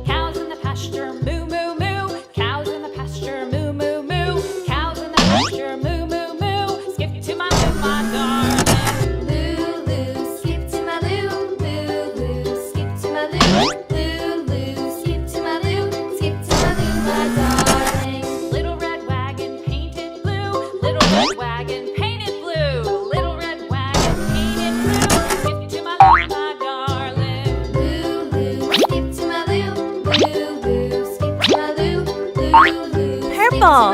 Cows in the pasture, moo moo moo. Cows in the pasture, moo moo moo. Cows in the pasture, moo moo moo. Skip to my loo, my darling. Loo loo, skip to my loo. Loo loo, skip to my loo. Loo loo, skip to my loo. Skip to my loo, my darling. Little red wagon painted blue. Little red wagon painted blue. Little red wagon painted blue. Skip to my loo, my darling. Loo loo, skip to my loo. Loo loo, skip to my loo. Loo loo, Purple.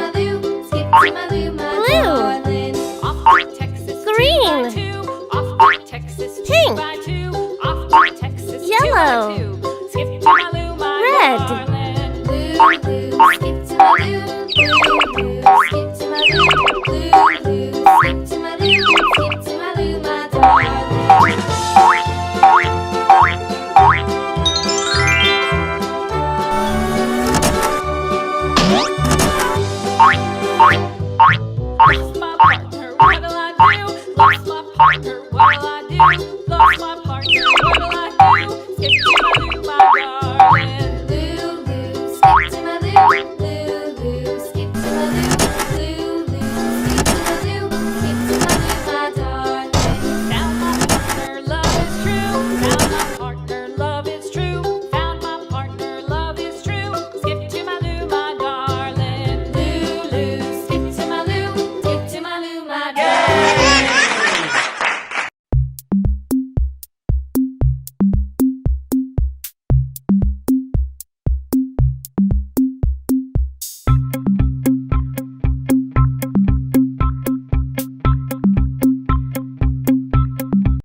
skip to my loo, my Blue. darling. Off to Texas, Green. 2 by 2. Off to Texas, 2 Pink. by 2. Off to Texas, 2 Yellow. by 2. Skip to my loo, my Red. darling. Loo loo, skip to my loo. Loo loo, skip to my loo. Loo loo, skip to my loo. Skip to my loo, my darling. Lost my partner, what'll I do? Lost my partner, what'll I do? Lost my partner, what'll I do? Skip to my loo, my darling. Loo loo, skip to my loo.